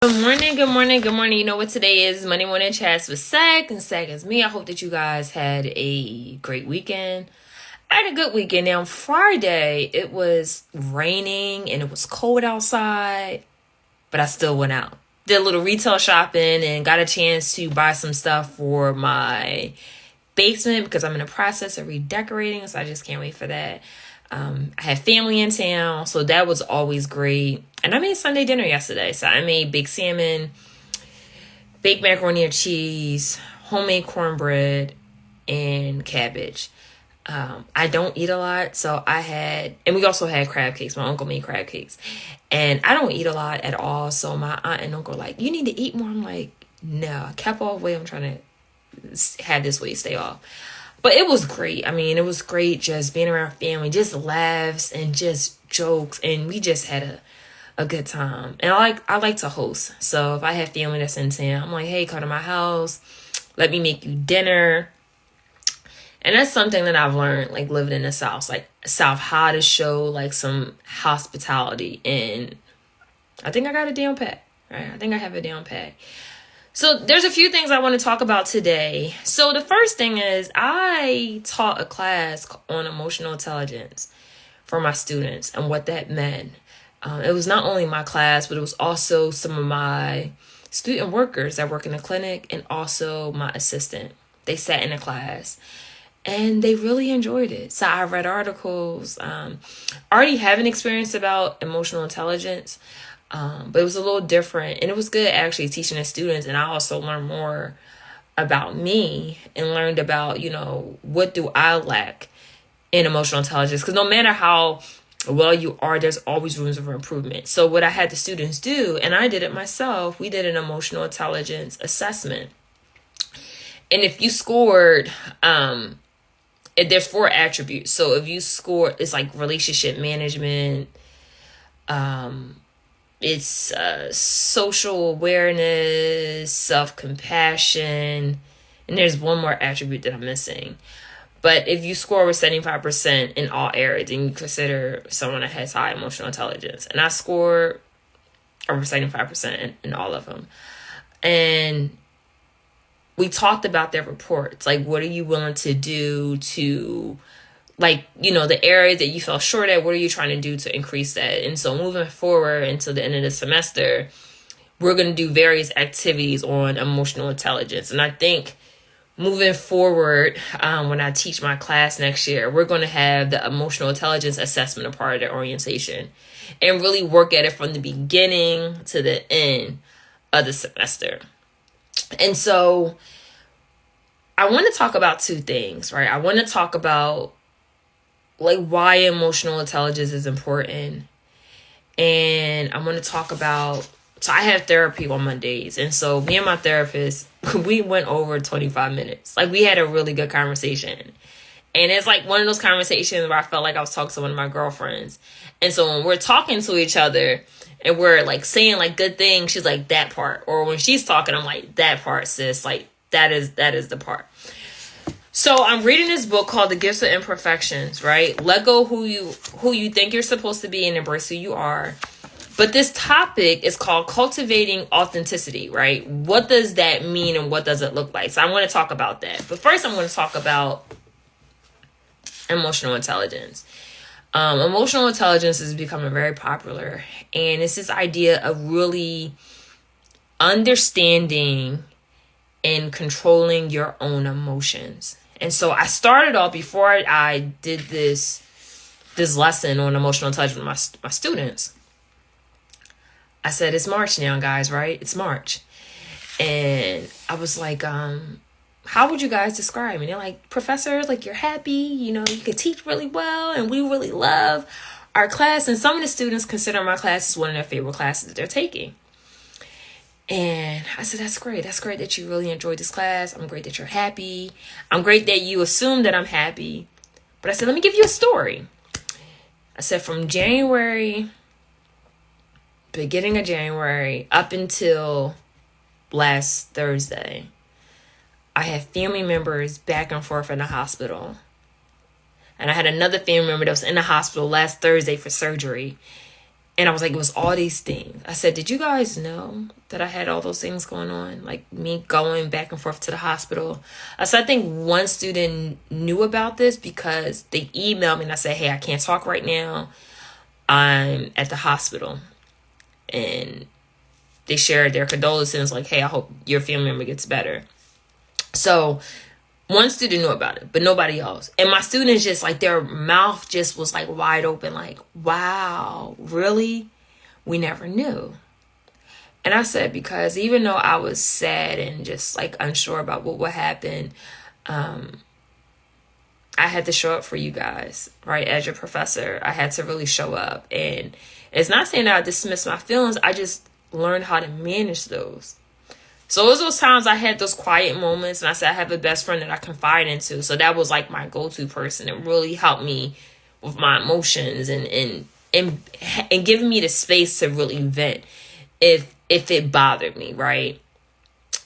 Good morning, good morning, good morning. You know what today is? Monday Morning Chats with Sag, and Sag is me. I hope that you guys had a great weekend. I had a good weekend. Now, Friday, it was raining and it was cold outside, but I still went out. Did a little retail shopping and got a chance to buy some stuff for my basement because I'm in the process of redecorating, so I just can't wait for that. I had family in town, so that was always great. And I made Sunday dinner yesterday. So I made baked salmon, baked macaroni and cheese, homemade cornbread, and cabbage. I don't eat a lot, so and we also had crab cakes. My uncle made crab cakes. And I don't eat a lot at all, so my aunt and uncle were like, you need to eat more. I'm like, no, I kept off weight. I'm trying to have this weight stay off. But it was great. I mean, it was great just being around family, just laughs and just jokes. And we just had a good time. And I like to host. So if I have family that's in town, I'm like, hey, come to my house. Let me make you dinner. And that's something that I've learned, like living in the South. Like South, how to show like some hospitality. And I think I got it down pat. Right? I think I have it down pat. So there's a few things I want to talk about today. So the first thing is I taught a class on emotional intelligence for my students and what that meant. It was not only my class, but it was also some of my student workers that work in the clinic and also my assistant. They sat in the class and they really enjoyed it. So I read articles. I already have an experience about emotional intelligence. But it was a little different, and it was good actually teaching the students. And I also learned more about me and learned about, what do I lack in emotional intelligence? Because no matter how well you are, there's always rooms for improvement. So what I had the students do, and I did it myself, we did an emotional intelligence assessment. And if you scored, there's 4 attributes. So if you score, it's like relationship management, it's social awareness, self-compassion, and there's one more attribute that I'm missing. But if you score with 75% in all areas, then you consider someone that has high emotional intelligence. And I scored over 75% in all of them. And we talked about their reports. Like, what are you willing to do to... the areas that you fell short at, what are you trying to do to increase that? And so moving forward until the end of the semester, we're going to do various activities on emotional intelligence. And I think moving forward, when I teach my class next year, we're going to have the emotional intelligence assessment a part of the orientation and really work at it from the beginning to the end of the semester. And so I want to talk about 2 things, right? I want to talk about why emotional intelligence is important. And I'm going to talk about, so I have therapy on Mondays. And so me and my therapist, we went over 25 minutes. We had a really good conversation. And it's one of those conversations where I felt like I was talking to one of my girlfriends. And so when we're talking to each other and we're saying good things, she's like, that part. Or when she's talking, I'm like, that part, sis. That is the part. So I'm reading this book called The Gifts of Imperfections, right? Let go who you think you're supposed to be and embrace who you are. But this topic is called cultivating authenticity, right? What does that mean and what does it look like? So I want to talk about that. But first I'm going to talk about emotional intelligence. Emotional intelligence is becoming very popular. And it's this idea of really understanding and controlling your own emotions. And so I started off before I did this lesson on emotional intelligence with my students. I said, it's March now, guys, right? It's March. And I was like, how would you guys describe me? They're like, professor, you're happy, you can teach really well, and we really love our class. And some of the students consider my class as one of their favorite classes that they're taking. And I said, that's great. That's great that you really enjoyed this class. I'm great that you're happy. I'm great that you assume that I'm happy. But I said, let me give you a story. I said, from beginning of January, up until last Thursday, I had family members back and forth in the hospital. And I had another family member that was in the hospital last Thursday for surgery. And I was like, it was all these things. I said, did you guys know that I had all those things going on? Like me going back and forth to the hospital. I said, I think one student knew about this because they emailed me and I said, hey, I can't talk right now. I'm at the hospital. And they shared their condolences like, hey, I hope your family member gets better. So one student knew about it, but nobody else. And my students just like their mouth just was like wide open, like, wow, really? We never knew. And I said, because even though I was sad and just like unsure about what would happen, I had to show up for you guys, right? As your professor, I had to really show up. And it's not saying that I dismiss my feelings. I just learned how to manage those. So it was those times I had those quiet moments, and I said I have a best friend that I confide into. So that was like my go-to person. It really helped me with my emotions and giving me the space to really vent if it bothered me, right?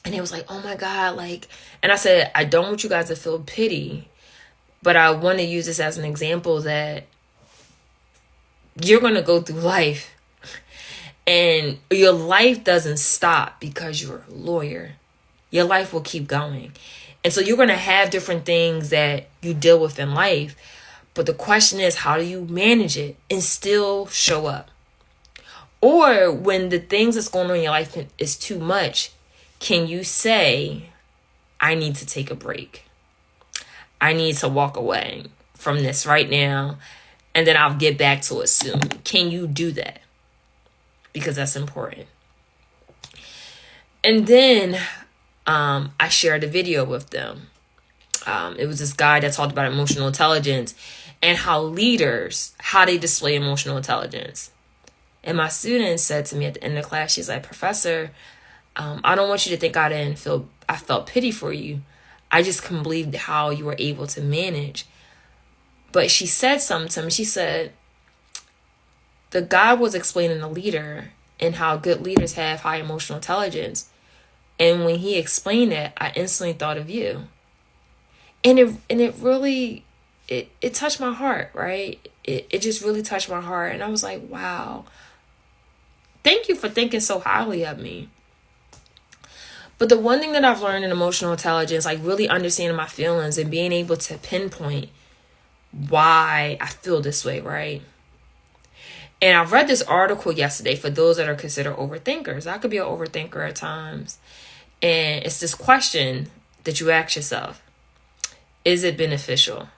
And it was like, oh my God, like, and I said, I don't want you guys to feel pity, but I want to use this as an example that you're going to go through life. And your life doesn't stop because you're a lawyer. Your life will keep going. And so you're going to have different things that you deal with in life. But the question is, how do you manage it and still show up? Or when the things that's going on in your life is too much, can you say, I need to take a break? I need to walk away from this right now, and then I'll get back to it soon. Can you do that? Because that's important. And then I shared a video with them. It was this guy that talked about emotional intelligence and how leaders, how they display emotional intelligence. And my student said to me at the end of the class, she's like, Professor, I don't want you to think I felt pity for you. I just couldn't believe how you were able to manage. But she said something to me. She said, the guy was explaining a leader and how good leaders have high emotional intelligence. And when he explained it, I instantly thought of you. And it really, it touched my heart, right? It just really touched my heart. And I was like, wow, thank you for thinking so highly of me. But the one thing that I've learned in emotional intelligence, like really understanding my feelings and being able to pinpoint why I feel this way, right? And I read this article yesterday for those that are considered overthinkers. I could be an overthinker at times. And it's this question that you ask yourself. Is it beneficial?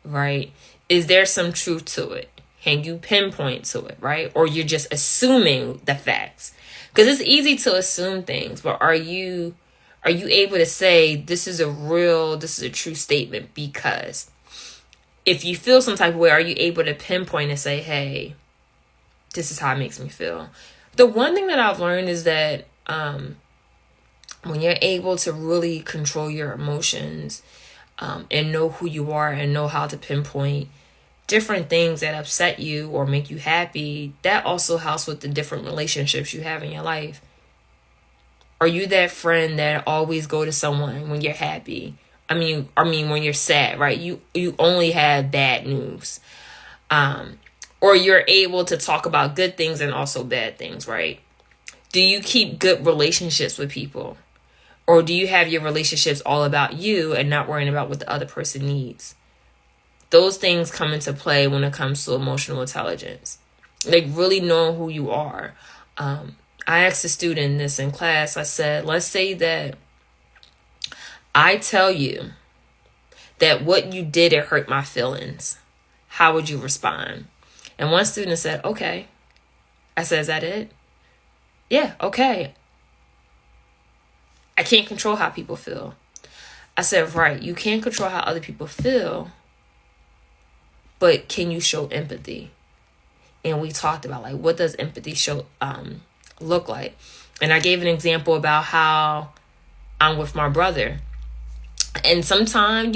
Right? Is there some truth to it? Can you pinpoint to it, right? Or you're just assuming the facts? Because it's easy to assume things, but are you able to say this is a true statement? Because if you feel some type of way, are you able to pinpoint and say, hey, this is how it makes me feel? The one thing that I've learned is that when you're able to really control your emotions and know who you are and know how to pinpoint different things that upset you or make you happy, that also helps with the different relationships you have in your life. Are you that friend that always go to someone when you're happy? I mean, when you're sad, right? You only have bad news. Or you're able to talk about good things and also bad things, right? Do you keep good relationships with people? Or do you have your relationships all about you and not worrying about what the other person needs? Those things come into play when it comes to emotional intelligence. Like really knowing who you are. I asked a student this in class. I said, let's say that I tell you that what you did, it hurt my feelings. How would you respond? And one student said, okay. I said, is that it? Yeah, okay. I can't control how people feel. I said, right, you can't control how other people feel, but can you show empathy? And we talked about like, what does empathy look like? And I gave an example about how I'm with my brother. And sometimes,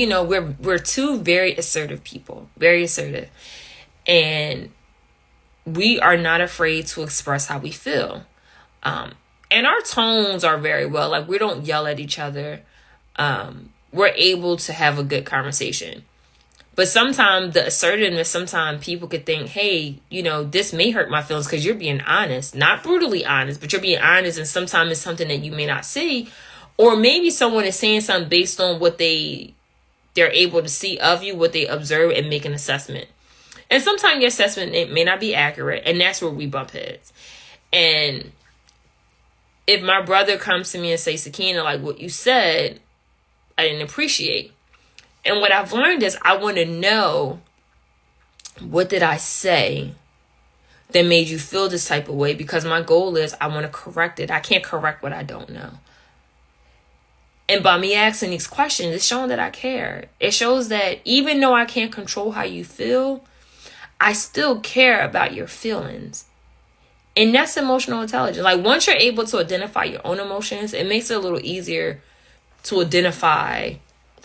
we're two very assertive people, very assertive. And we are not afraid to express how we feel. And our tones are very well, like we don't yell at each other. We're able to have a good conversation. But sometimes the assertiveness, sometimes people could think, hey, this may hurt my feelings because you're being honest, not brutally honest, but you're being honest. And sometimes it's something that you may not see. Or maybe someone is saying something based on what they're able to see of you, what they observe, and make an assessment. And sometimes your assessment, it may not be accurate. And that's where we bump heads. And if my brother comes to me and says, Sakina, like what you said, I didn't appreciate. And what I've learned is I want to know, what did I say that made you feel this type of way? Because my goal is I want to correct it. I can't correct what I don't know. And by me asking these questions, it's showing that I care. It shows that even though I can't control how you feel, I still care about your feelings. And that's emotional intelligence. Like once you're able to identify your own emotions, it makes it a little easier to identify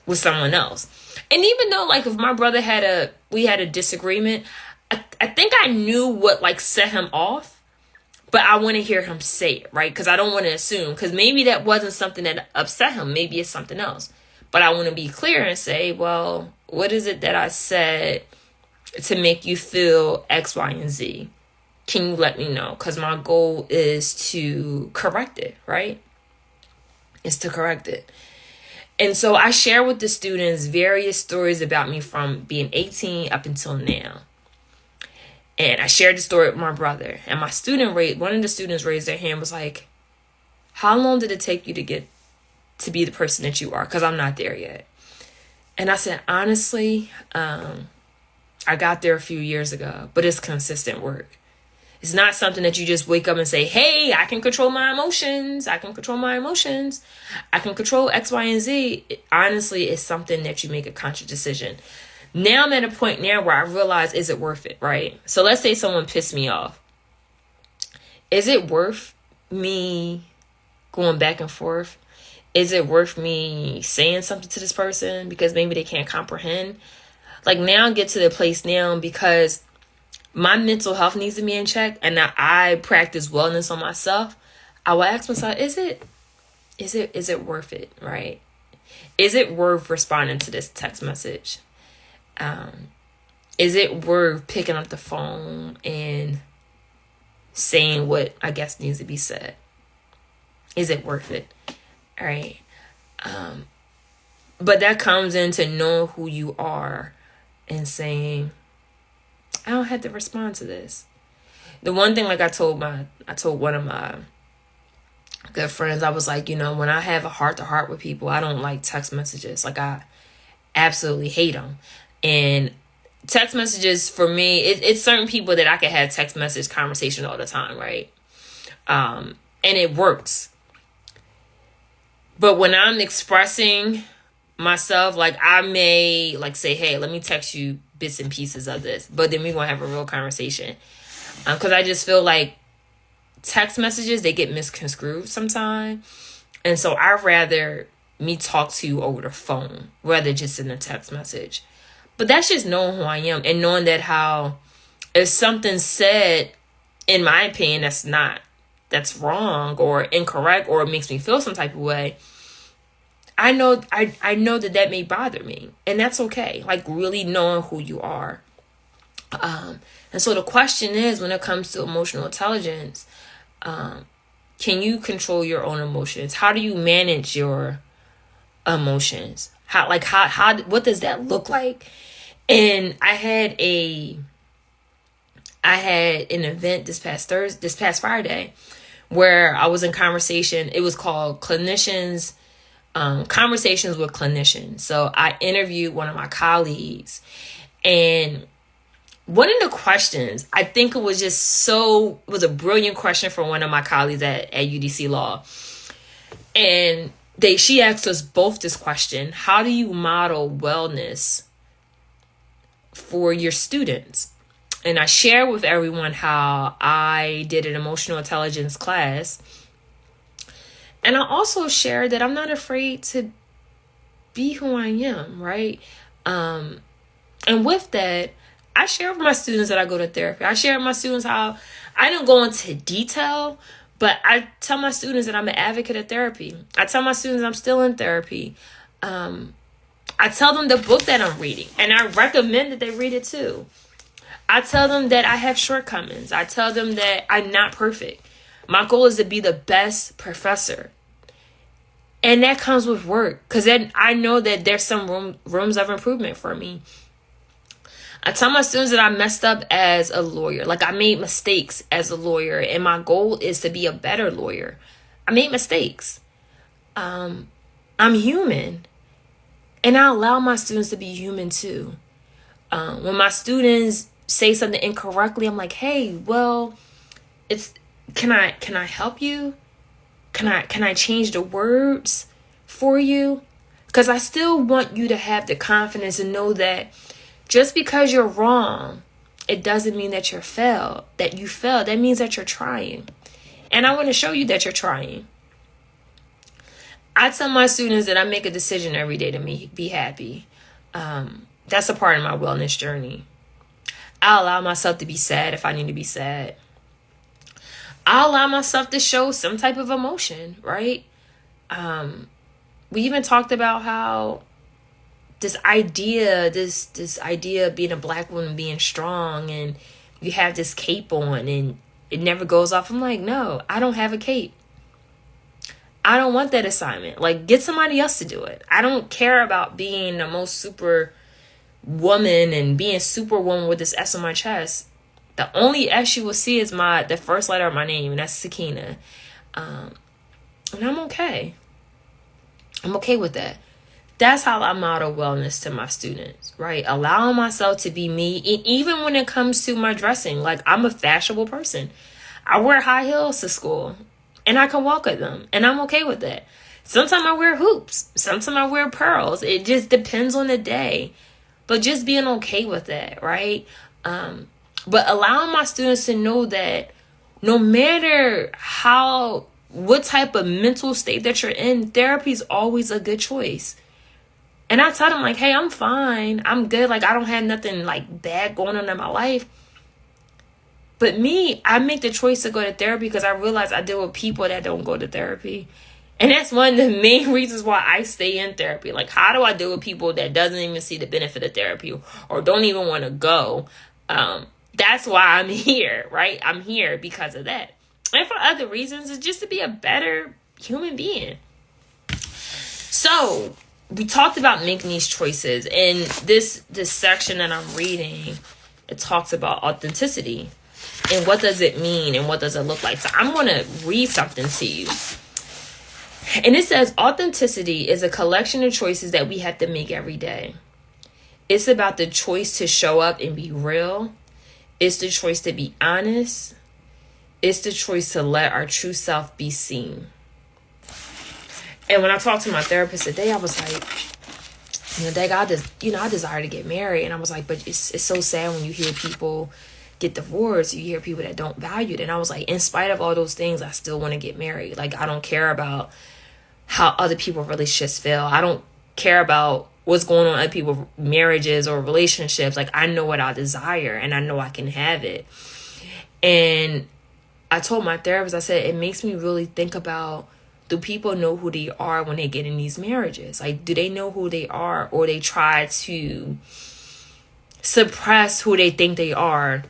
with someone else. And even though like if my brother we had a disagreement, I think I knew what like set him off, but I want to hear him say it, right? Because I don't want to assume, because maybe that wasn't something that upset him. Maybe it's something else. But I want to be clear and say, well, what is it that I said to make you feel X, Y, and Z? Can you let me know? Because my goal is to correct it, right? Is to correct it. And so I share with the students various stories about me from being 18 up until now. And I shared the story with my brother. And one of the students raised their hand, was like, how long did it take you to get to be the person that you are? Because I'm not there yet. And I said, honestly, I got there a few years ago, but it's consistent work. It's not something that you just wake up and say, hey, I can control my emotions. I can control my emotions. I can control X, Y, and Z. Honestly, it's something that you make a conscious decision. Now I'm at a point now where I realize, is it worth it, right? So let's say someone pissed me off. Is it worth me going back and forth? Is it worth me saying something to this person because maybe they can't comprehend? Like now I get to the place now because my mental health needs to be in check, and now I practice wellness on myself. I will ask myself, is it worth it, right? Is it worth responding to this text message? Is it worth picking up the phone and saying what I guess needs to be said? Is it worth it? All right. But that comes into knowing who you are and saying, I don't have to respond to this. The one thing, like I told one of my good friends, I was like, when I have a heart-to-heart with people, I don't like text messages. Like I absolutely hate them. And text messages for me, it's certain people that I can have text message conversation all the time, right? And it works. But when I'm expressing myself, like I may like say, hey, let me text you bits and pieces of this, but then we're going to have a real conversation. Because I just feel like text messages, they get misconstrued sometimes. And so I'd rather me talk to you over the phone rather just in a text message. But that's just knowing who I am and knowing that if something's said, in my opinion, that's wrong or incorrect, or it makes me feel some type of way, I know that may bother me, and that's okay. Like really knowing who you are. And so the question is, when it comes to emotional intelligence, can you control your own emotions? How do you manage your emotions? How what does that look like? And I had an event this past Friday where I was in conversation. It was called Conversations with Clinicians. So I interviewed one of my colleagues, and one of the questions, I think it was a brilliant question for one of my colleagues at UDC Law. And she asked us both this question: how do you model wellness for your students? And I share with everyone how I did an emotional intelligence class. And I also share that I'm not afraid to be who I am, right? And with that, I share with my students that I go to therapy. I share with my students how I don't go into detail, but I tell my students that I'm an advocate of therapy. I tell my students I'm still in therapy. I tell them the book that I'm reading, and I recommend that they read it too. I tell them that I have shortcomings. I tell them that I'm not perfect. My goal is to be the best professor. And that comes with work, because then I know that there's some rooms of improvement for me. I tell my students that I messed up as a lawyer. Like, I made mistakes as a lawyer, and my goal is to be a better lawyer. I made mistakes. I'm human, and I allow my students to be human too. When my students say something incorrectly, I'm like, hey, well, can I help you? Can I change the words for you? Because I still want you to have the confidence and know that just because you're wrong, it doesn't mean that you failed. That means that you're trying. And I want to show you that you're trying. I tell my students that I make a decision every day to be happy. That's a part of my wellness journey. I allow myself to be sad if I need to be sad. I allow myself to show some type of emotion, right? We even talked about how this idea of being a Black woman being strong, and you have this cape on and it never goes off. I'm like, no, I don't have a cape. I don't want that assignment. Like, get somebody else to do it. I don't care about being the most super woman and being superwoman with this S on my chest. The only S you will see is the first letter of my name, and that's Sakina. And I'm okay. I'm okay with that. That's how I model wellness to my students, right? Allowing myself to be me. And even when it comes to my dressing, like, I'm a fashionable person. I wear high heels to school, and I can walk with them, and I'm okay with that. Sometimes I wear hoops. Sometimes I wear pearls. It just depends on the day. But just being okay with that, right? But allowing my students to know that no matter what type of mental state that you're in, therapy is always a good choice. And I tell them, like, hey, I'm fine. I'm good. Like, I don't have nothing like bad going on in my life. But me, I make the choice to go to therapy because I realize I deal with people that don't go to therapy. And that's one of the main reasons why I stay in therapy. Like, how do I deal with people that doesn't even see the benefit of therapy or don't even want to go? That's why I'm here, right? I'm here because of that. And for other reasons, it's just to be a better human being. So we talked about making these choices. In this section that I'm reading, it talks about authenticity. And what does it mean? And what does it look like? So I'm going to read something to you. And it says, authenticity is a collection of choices that we have to make every day. It's about the choice to show up and be real. It's the choice to be honest. It's the choice to let our true self be seen. And when I talked to my therapist today, I was like, I desire to get married. And I was like, but it's so sad when you hear people get divorced, you hear people that don't value it. And I was like, in spite of all those things, I still want to get married. Like, I don't care about how other people's relationships feel. I don't care about what's going on in other people's marriages or relationships. Like, I know what I desire, and I know I can have it. And I told my therapist, I said, it makes me really think about, do people know who they are when they get in these marriages? Like, do they know who they are, or they try to suppress who they think they are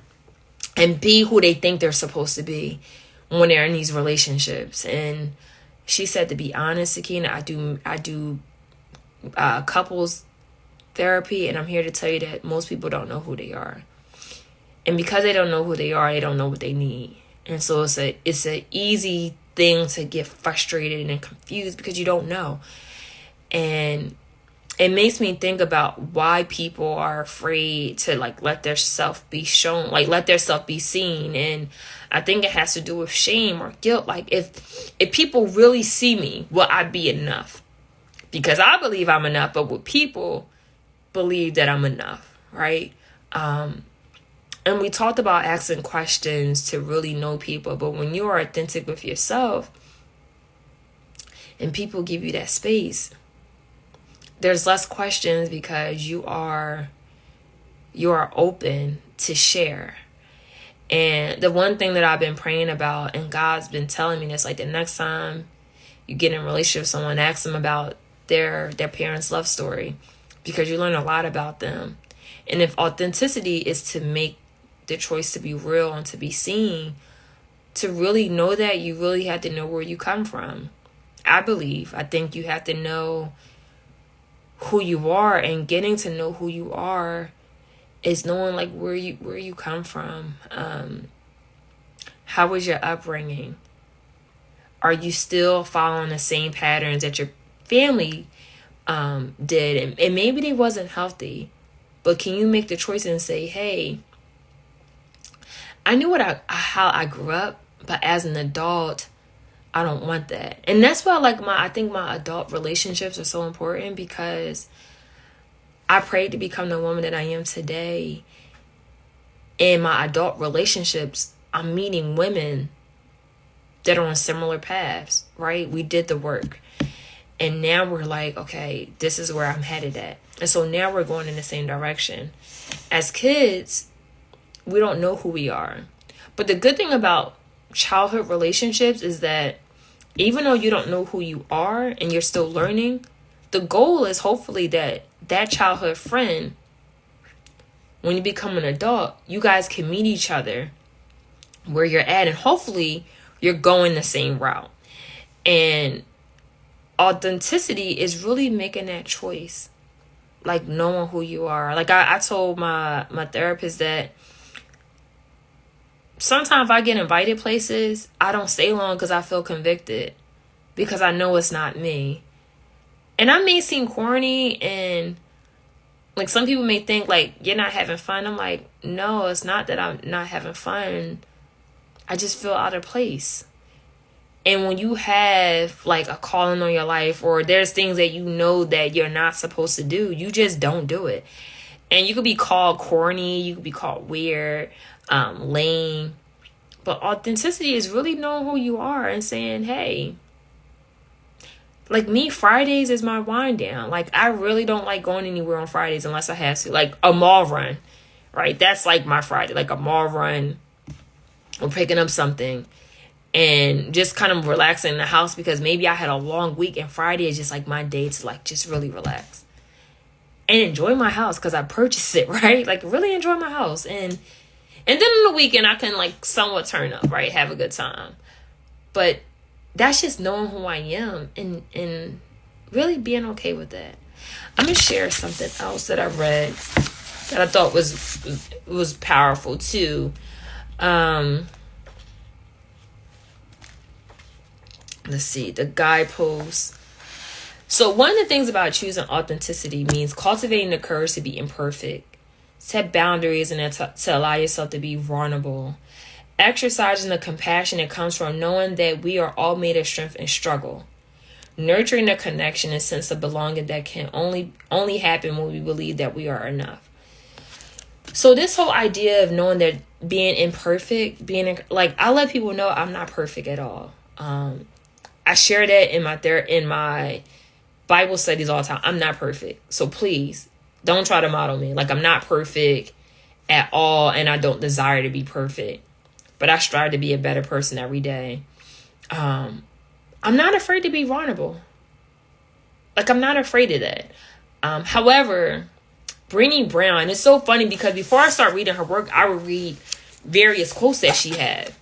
and be who they think they're supposed to be when they're in these relationships? And she said, to be honest, Sakina, I do couples therapy, and I'm here to tell you that most people don't know who they are. And because they don't know who they are, they don't know what they need. And so it's a easy thing to get frustrated and confused because you don't know. And it makes me think about why people are afraid to let their self be shown, let their self be seen. And I think it has to do with shame or guilt. Like, if people really see me, will I be enough? Because I believe I'm enough, but will people believe that I'm enough, right? And we talked about asking questions to really know people. But when you are authentic with yourself and people give you that space, there's less questions because you are open to share. And the one thing that I've been praying about, and God's been telling me this, like, the next time you get in a relationship with someone, ask them about their parents' love story. because you learn a lot about them. And if authenticity is to make the choice to be real and to be seen, to really know that, you really have to know where you come from. I think you have to know who you are, and getting to know who you are is knowing like where you come from. How was your upbringing? Are you still following the same patterns that your family did? And maybe they wasn't healthy, but can you make the choice and say, hey, I knew how I grew up, but as an adult, I don't want that. And that's why I think my adult relationships are so important, because I prayed to become the woman that I am today. In my adult relationships, I'm meeting women that are on similar paths, right? We did the work. And now we're like, okay, this is where I'm headed at. And so now we're going in the same direction. As kids, we don't know who we are. But the good thing about childhood relationships is that even though you don't know who you are and you're still learning, the goal is hopefully that childhood friend, when you become an adult, you guys can meet each other where you're at, and hopefully you're going the same route. And authenticity is really making that choice, like knowing who you are. Like I told my therapist that sometimes if I get invited places, I don't stay long because I feel convicted, because I know it's not me. And I may seem corny, and like some people may think like you're not having fun. I'm like, no, it's not that I'm not having fun. I just feel out of place. And when you have like a calling on your life, or there's things that you know that you're not supposed to do, you just don't do it. And you could be called corny, you could be called weird, lame. But authenticity is really knowing who you are and saying, hey, like me, Fridays is my wind down. Like I really don't like going anywhere on Fridays unless I have to. Like a mall run, right? That's like my Friday, like a mall run or picking up something. And just kind of relaxing in the house, because maybe I had a long week and Friday is just like my day to like just really relax and enjoy my house because I purchased it, right? Like really enjoy my house. And then on the weekend I can like somewhat turn up, right? Have a good time. But that's just knowing who I am and really being okay with that. I'm going to share something else that I read that I thought was powerful too. Let's see, the guideposts. So one of the things about choosing authenticity means cultivating the courage to be imperfect, set boundaries, and to allow yourself to be vulnerable. Exercising the compassion that comes from knowing that we are all made of strength and struggle. Nurturing the connection and sense of belonging that can only happen when we believe that we are enough. So this whole idea of knowing that being imperfect, I let people know I'm not perfect at all. I share that in my Bible studies all the time. I'm not perfect. So please don't try to model me. Like I'm not perfect at all, and I don't desire to be perfect. But I strive to be a better person every day. I'm not afraid to be vulnerable. Like I'm not afraid of that. However, Brené Brown, it's so funny because before I start reading her work, I would read various quotes that she had.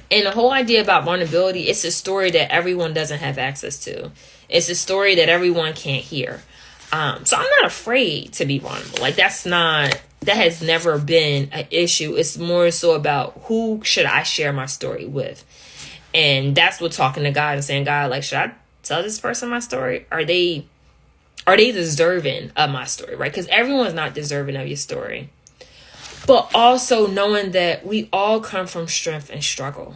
And the whole idea about vulnerability, it's a story that everyone doesn't have access to. It's a story that everyone can't hear. So I'm not afraid to be vulnerable. Like that has never been an issue. It's more so about who should I share my story with. And that's what talking to God and saying, God, like, should I tell this person my story? Are they deserving of my story, right? Because everyone's not deserving of your story. But also knowing that we all come from strength and struggle,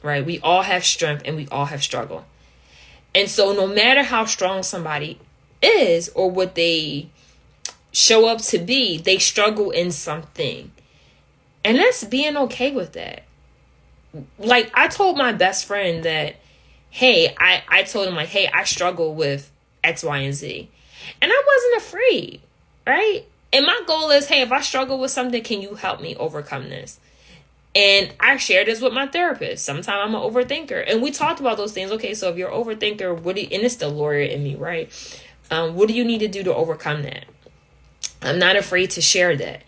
right? We all have strength and we all have struggle. And so no matter how strong somebody is or what they show up to be, they struggle in something. And that's being okay with that. Like I told my best friend that, hey, I told him like, hey, I struggle with X, Y, and Z. And I wasn't afraid, right? And my goal is, hey, if I struggle with something, can you help me overcome this? And I shared this with my therapist. Sometimes I'm an overthinker. And we talked about those things. Okay, so if you're an overthinker, and it's the lawyer in me, right? What do you need to do to overcome that? I'm not afraid to share that.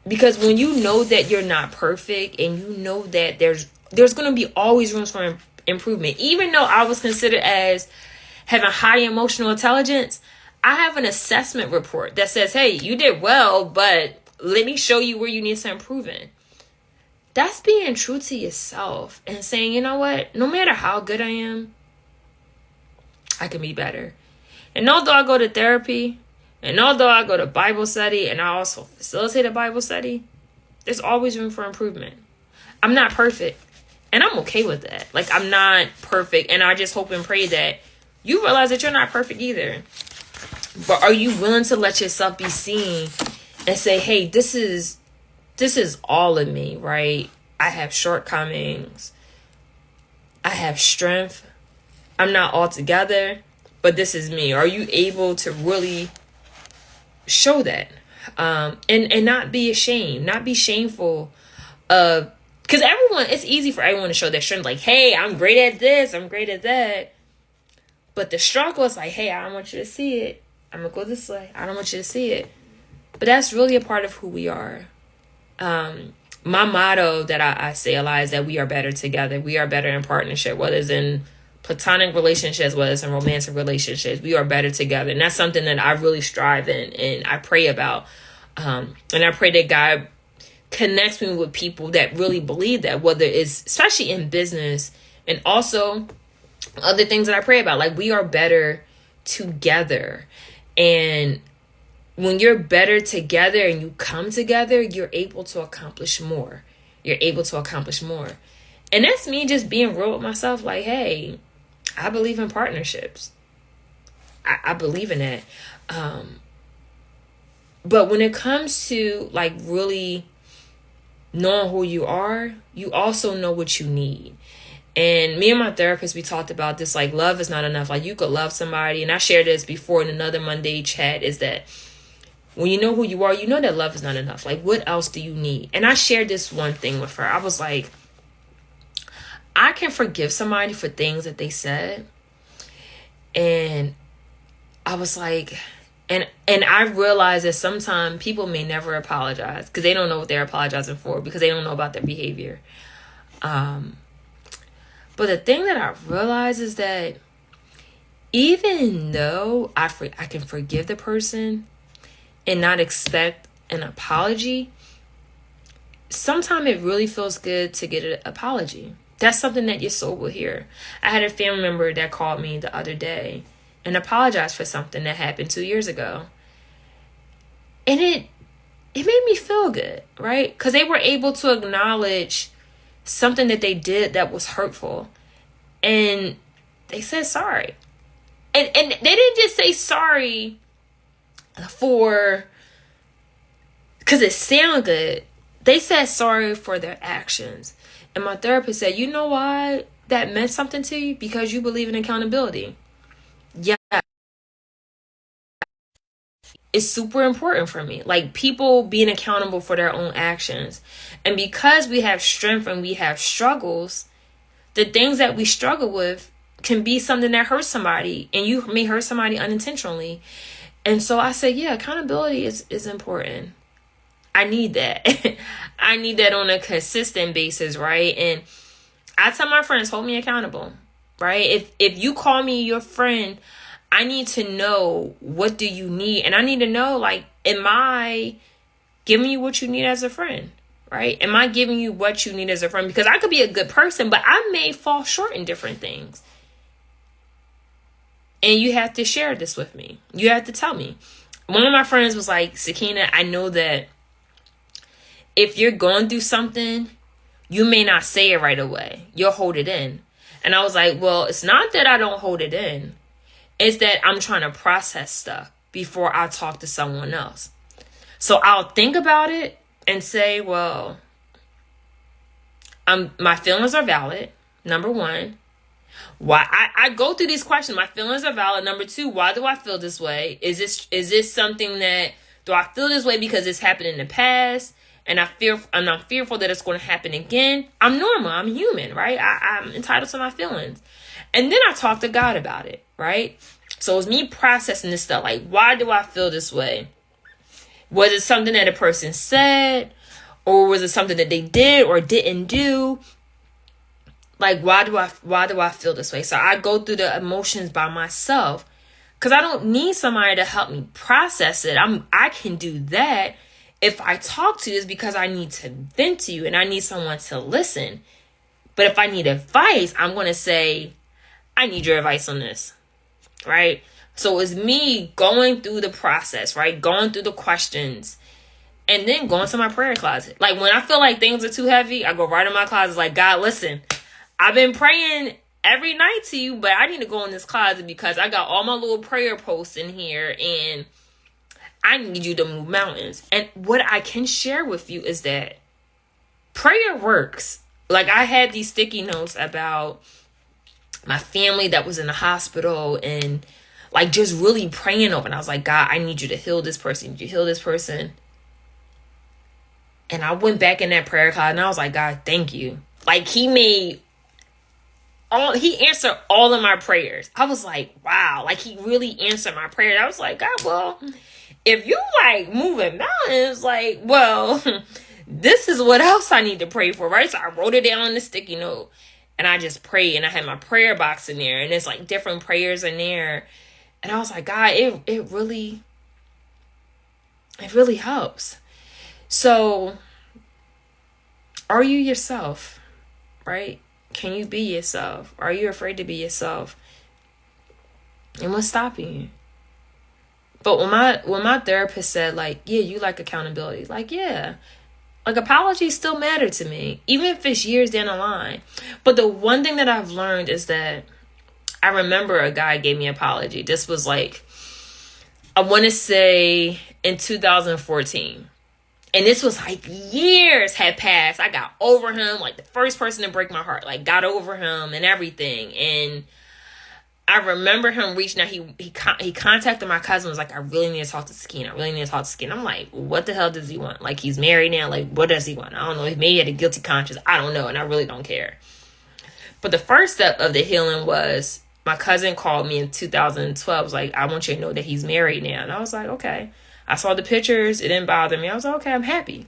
Because when you know that you're not perfect and you know that there's going to be always room for improvement. Even though I was considered as having high emotional intelligence, I have an assessment report that says, hey, you did well, but let me show you where you need to improve in. That's being true to yourself and saying, you know what, no matter how good I am, I can be better. And although I go to therapy, and although I go to Bible study, and I also facilitate a Bible study, there's always room for improvement. I'm not perfect, and I'm okay with that. Like, I'm not perfect, and I just hope and pray that you realize that you're not perfect either. But are you willing to let yourself be seen and say, hey, this is all of me, right? I have shortcomings. I have strength. I'm not all together, but this is me. Are you able to really show that? And not be ashamed, not be shameful of, because it's easy for everyone to show their strength. Like, hey, I'm great at this. I'm great at that. But the struggle is like, hey, I don't want you to see it. I'm going to go this way. I don't want you to see it. But that's really a part of who we are. My motto that I say a lot is that we are better together. We are better in partnership, whether it's in platonic relationships, whether it's in romantic relationships. We are better together. And that's something that I really strive in and I pray about. And I pray that God connects me with people that really believe that, whether it's especially in business and also other things that I pray about. Like, we are better together. And when you're better together and you come together, you're able to accomplish more. You're able to accomplish more. And that's me just being real with myself. Like, hey, I believe in partnerships. I believe in that. But when it comes to like really knowing who you are, you also know what you need. And me and my therapist, we talked about this, like, love is not enough. Like, you could love somebody. And I shared this before in another Monday chat, is that when you know who you are, you know that love is not enough. Like, what else do you need? And I shared this one thing with her. I was like, I can forgive somebody for things that they said. And I was like, and I realized that sometimes people may never apologize because they don't know what they're apologizing for, because they don't know about their behavior. But the thing that I realized is that even though I can forgive the person and not expect an apology, sometimes it really feels good to get an apology. That's something that your soul will hear. I had a family member that called me the other day and apologized for something that happened 2 years ago. And it made me feel good, right? Because they were able to acknowledge something that they did that was hurtful. And they said sorry. And they didn't just say sorry because it sounded good. They said sorry for their actions. And my therapist said, you know why that meant something to you? Because you believe in accountability. Yeah. It's super important for me. Like, people being accountable for their own actions. And because we have strength and we have struggles, the things that we struggle with can be something that hurts somebody, and you may hurt somebody unintentionally. And so I said, yeah, accountability is important. I need that. I need that on a consistent basis, right? And I tell my friends, hold me accountable, right? If you call me your friend, I need to know, what do you need? And I need to know, like, am I giving you what you need as a friend, right? Am I giving you what you need as a friend? Because I could be a good person, but I may fall short in different things. And you have to share this with me. You have to tell me. One of my friends was like, Sakina, I know that if you're going through something, you may not say it right away. You'll hold it in. And I was like, well, it's not that I don't hold it in. It's that I'm trying to process stuff before I talk to someone else. So I'll think about it and say, well, my feelings are valid. Number one. Why I go through these questions. My feelings are valid. Number two, why do I feel this way? Is this something that, do I feel this way because it's happened in the past and I'm not fearful that it's going to happen again? I'm normal. I'm human, right? I'm entitled to my feelings. And then I talk to God about it, right? So it's me processing this stuff. Like, why do I feel this way? Was it something that a person said? Or was it something that they did or didn't do? Like, why do I feel this way? So I go through the emotions by myself. Because I don't need somebody to help me process it. I can do that if I talk to you, is because I need to vent to you and I need someone to listen. But if I need advice, I'm going to say, I need your advice on this, right? So it's me going through the process, right? Going through the questions and then going to my prayer closet. Like when I feel like things are too heavy, I go right in my closet like, God, listen, I've been praying every night to you, but I need to go in this closet because I got all my little prayer posts in here and I need you to move mountains. And what I can share with you is that prayer works. Like I had these sticky notes about my family that was in the hospital and like just really praying over. And I was like, God, I need you to heal this person. I need you to heal this person. And I went back in that prayer closet and I was like, God, thank you. Like he answered all of my prayers. I was like, wow, like he really answered my prayers. I was like, God, well, if you like moving mountains, like, well, this is what else I need to pray for, right? So I wrote it down on the sticky note and I just prayed and I had my prayer box in there and it's like different prayers in there. And I was like, God, it really helps. So are you yourself, right? Can you be yourself? Are you afraid to be yourself? And what's stopping you? But when my therapist said, like, yeah, you like accountability. Like, yeah. Like, apologies still matter to me. Even if it's years down the line. But the one thing that I've learned is that I remember a guy gave me an apology. This was like, I want to say in 2014. And this was like years had passed. I got over him. Like the first person to break my heart. Like got over him and everything. And I remember him reaching out. He contacted my cousin. Was like, I really need to talk to Sakina. I really need to talk to Sakina. I'm like, what the hell does he want? Like he's married now. Like what does he want? I don't know. Maybe he had a guilty conscience. I don't know. And I really don't care. But the first step of the healing was my cousin called me in 2012. Was like, I want you to know that he's married now. And I was like, okay. I saw the pictures. It didn't bother me. I was like, okay, I'm happy.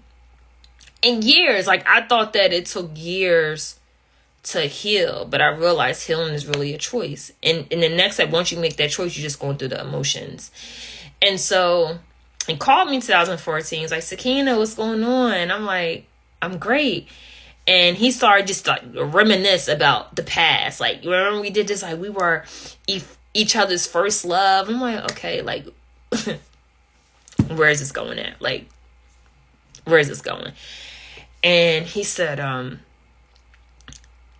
In years, like I thought that it took years to heal, but I realized healing is really a choice. And in the next step, once you make that choice, you're just going through the emotions. And so he called me in 2014. He's like, Sakina, what's going on? And I'm like, I'm great. And he started just like reminisce about the past. Like, you remember we did this, like we were each other's first love. I'm like, okay, like where is this going at? Like, where is this going? And he said, I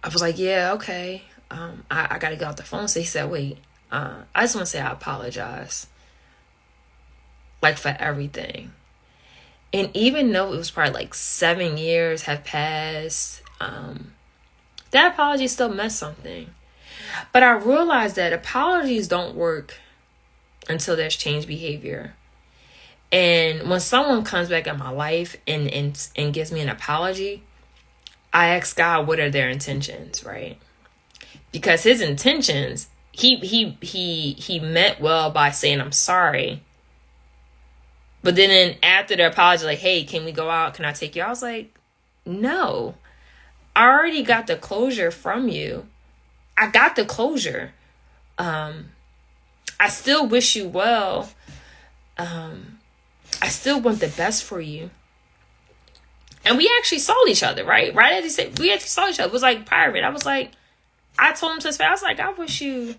was like, yeah, okay. I got to get off the phone. So he said, wait, I just want to say I apologize. Like for everything. And even though it was probably like 7 years have passed, that apology still meant something. But I realized that apologies don't work until there's changed behavior. And when someone comes back in my life and gives me an apology, I ask God, what are their intentions, right? Because his intentions, he meant well by saying, I'm sorry. But then after the apology, like, hey, can we go out? Can I take you? I was like, no, I already got the closure from you. I got the closure. I still wish you well. I still want the best for you. And we actually saw each other, right? Right as he said, we actually saw each other. It was like pirate. I was like, I told him to his face, I was like, I wish you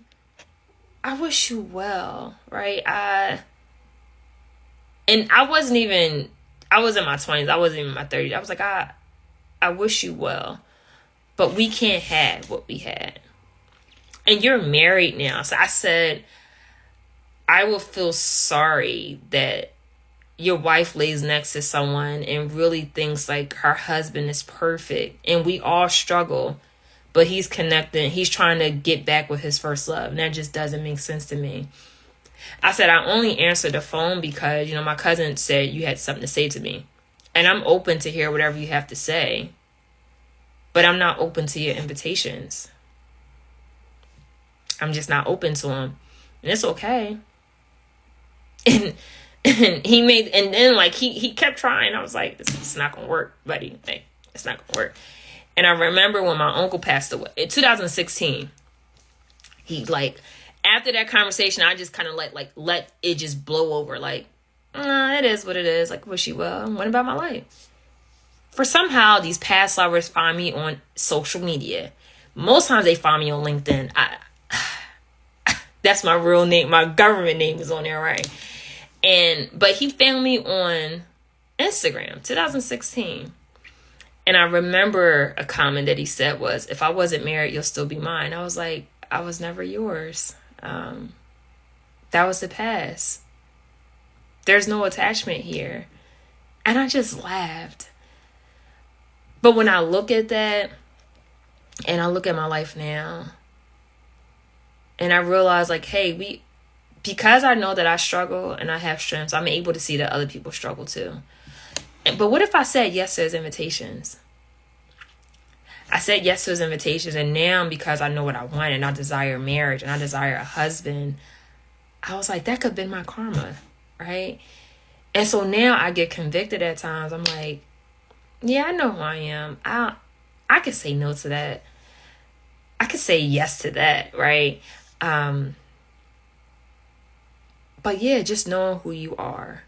well, right? And I was in my 20s. I wasn't even in my 30s. I was like, I wish you well. But we can't have what we had. And you're married now. So I said, I will feel sorry that your wife lays next to someone and really thinks like her husband is perfect. And we all struggle. But he's connecting. He's trying to get back with his first love. And that just doesn't make sense to me. I said, I only answered the phone because, my cousin said you had something to say to me. And I'm open to hear whatever you have to say. But I'm not open to your invitations. I'm just not open to them. And it's okay. And and then like he kept trying. I was like, it's not gonna work, buddy. Like, it's not gonna work. And I remember when my uncle passed away in 2016, he like, after that conversation, I just kind of let it just blow over. Like, it is what it is. Like, wish you well. And went about my life. For somehow these past lovers find me on social media. Most times they find me on LinkedIn. That's my real name. My government name is on there, right? But he found me on Instagram, 2016. And I remember a comment that he said was, if I wasn't married, you'll still be mine. I was like, I was never yours. That was the past. There's no attachment here. And I just laughed. But when I look at that, and I look at my life now, and I realize like, hey, because I know that I struggle and I have strengths, I'm able to see that other people struggle too. But what if I said yes to his invitations? I said yes to his invitations, and now because I know what I want and I desire marriage and I desire a husband, I was like, that could have been my karma, right? And so now I get convicted at times. I'm like, yeah, I know who I am. I could say no to that. I could say yes to that, right? But yeah, just knowing who you are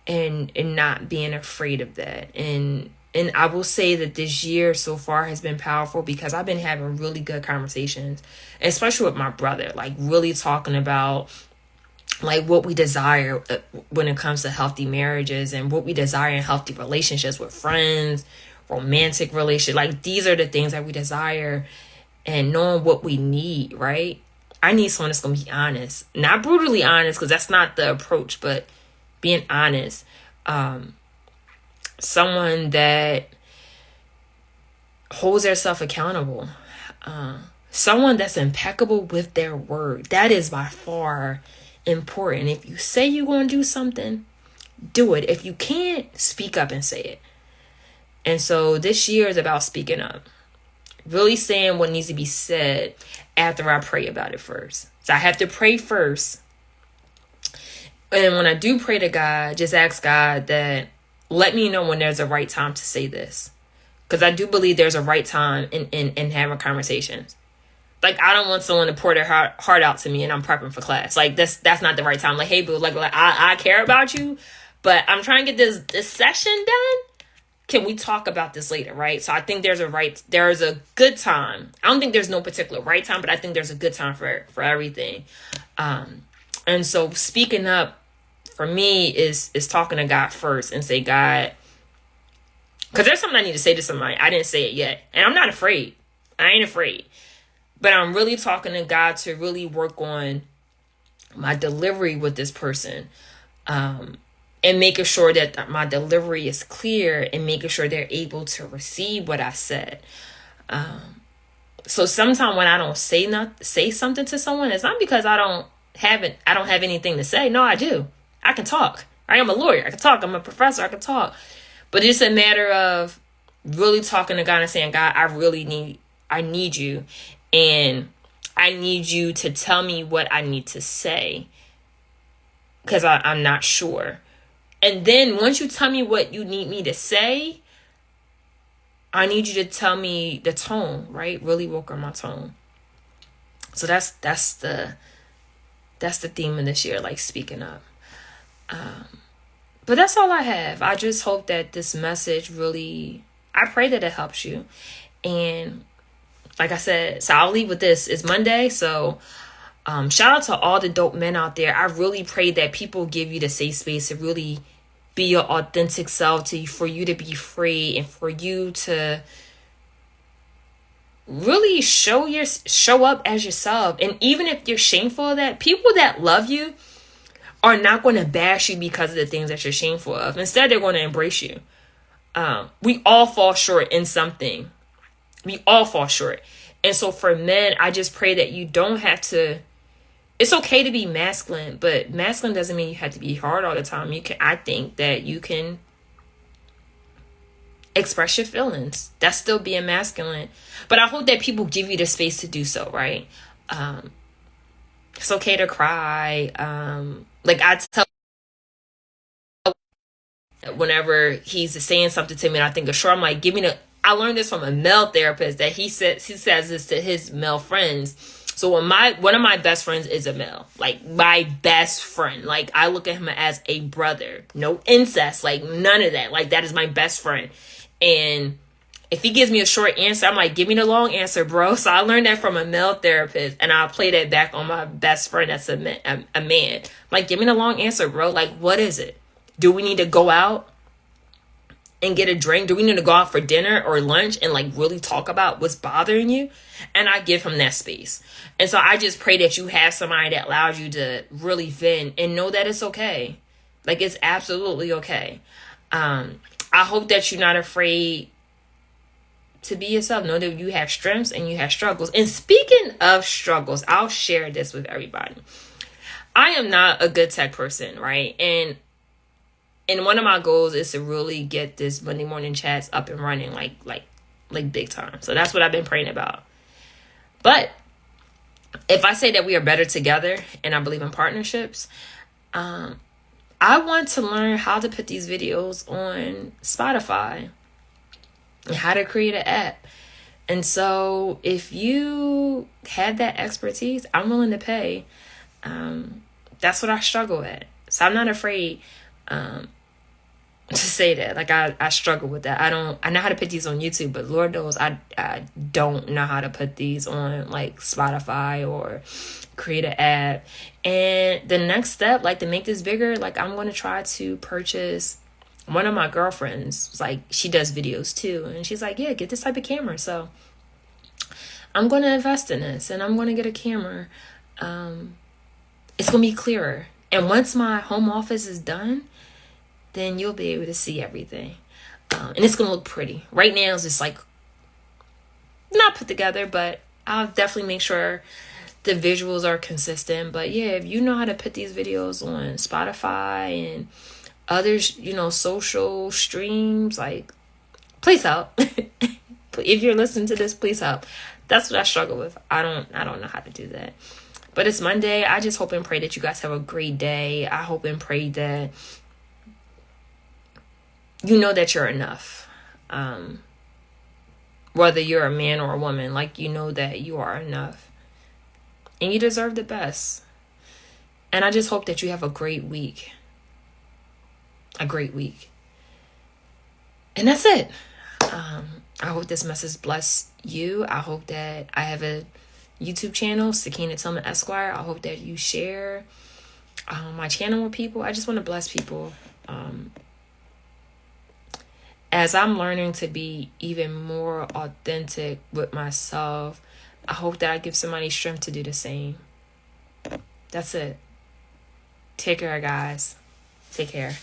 and not being afraid of that. And I will say that this year so far has been powerful because I've been having really good conversations, especially with my brother, like really talking about like what we desire when it comes to healthy marriages and what we desire in healthy relationships with friends, romantic relationships. Like these are the things that we desire, and knowing what we need, right? I need someone that's going to be honest, not brutally honest, because that's not the approach, but being honest. Someone that holds themselves accountable. Someone that's impeccable with their word. That is by far important. If you say you're going to do something, do it. If you can't, speak up and say it. And so this year is about speaking up. Really saying what needs to be said after I pray about it first. So I have to pray first. And when I do pray to God, just ask God that let me know when there's a right time to say this. Because I do believe there's a right time in having conversations. Like, I don't want someone to pour their heart out to me and I'm prepping for class. Like, that's not the right time. Like, hey, boo, like I care about you, but I'm trying to get this session done. Can we talk about this later, right? So I think there's a good time. I don't think there's no particular right time, but I think there's a good time for everything. And so speaking up for me is talking to God first and say, God, because there's something I need to say to somebody. I didn't say it yet. And I'm not afraid. I ain't afraid. But I'm really talking to God to really work on my delivery with this person. And making sure that my delivery is clear and making sure they're able to receive what I said. So sometimes when I don't say something to someone, it's not because I don't have anything to say. No, I do. I can talk. Right? I'm a lawyer. I can talk. I'm a professor. I can talk. But it's a matter of really talking to God and saying, God, I need you. And I need you to tell me what I need to say. Because I'm not sure. And then once you tell me what you need me to say, I need you to tell me the tone, right? Really work on my tone. So that's the theme of this year, like speaking up. But that's all I have. I just hope that this message really, I pray that it helps you. And like I said, so I'll leave with this. It's Monday, so shout out to all the dope men out there. I really pray that people give you the safe space to really be your authentic self, for you to be free and for you to really show up as yourself. And even if you're shameful of that, people that love you are not going to bash you because of the things that you're shameful of. Instead, they're going to embrace you. We all fall short in something. We all fall short. And so for men, I just pray that you don't have to. It's okay to be masculine, but masculine doesn't mean you have to be hard all the time. I think that you can express your feelings. That's still being masculine. But I hope that people give you the space to do so, right? It's okay to cry. Like I tell whenever he's saying something to me and I think of sure, I'm like, give me the I learned this from a male therapist that he says this to his male friends. So when one of my best friends is a male, like my best friend, like I look at him as a brother, no incest, like none of that. Like that is my best friend. And if he gives me a short answer, I'm like, give me the long answer, bro. So I learned that from a male therapist, and I'll play that back on my best friend that's a man. I'm like, give me the long answer, bro. Like, what is it? Do we need to go out and get a drink? Do we need to go out for dinner or lunch and like really talk about what's bothering you? And I give him that space. And so I just pray that you have somebody that allows you to really vent and know that it's okay. Like it's absolutely okay. I hope that you're not afraid to be yourself. Know that you have strengths and you have struggles. And speaking of struggles, I'll share this with everybody. I am not a good tech person, right? And one of my goals is to really get this Monday morning chats up and running like big time. So that's what I've been praying about. But if I say that we are better together and I believe in partnerships, I want to learn how to put these videos on Spotify and how to create an app. And so if you had that expertise, I'm willing to pay. That's what I struggle at. So I'm not afraid to say that. Like I struggle with that. I know how to put these on YouTube, but Lord knows I don't know how to put these on like Spotify or create an app. And the next step, like to make this bigger, like I'm going to try to purchase. One of my girlfriends, like she does videos too, and she's like, yeah, get this type of camera. So I'm going to invest in this and I'm going to get a camera. It's going to be clearer. And once my home office is done, then you'll be able to see everything. And it's going to look pretty. Right now, it's just like not put together, but I'll definitely make sure the visuals are consistent. But yeah, if you know how to put these videos on Spotify and others, social streams, like, please help. If you're listening to this, please help. That's what I struggle with. I don't know how to do that. But it's Monday. I just hope and pray that you guys have a great day. I hope and pray that you know that you're enough. Whether you're a man or a woman, like you know that you are enough. And you deserve the best. And I just hope that you have a great week. A great week. And that's it. I hope this message bless you. I hope that I have a YouTube channel, Sakina Tillman Esquire. I hope that you share my channel with people. I just want to bless people. As I'm learning to be even more authentic with myself, I hope that I give somebody strength to do the same. That's it. Take care, guys. Take care.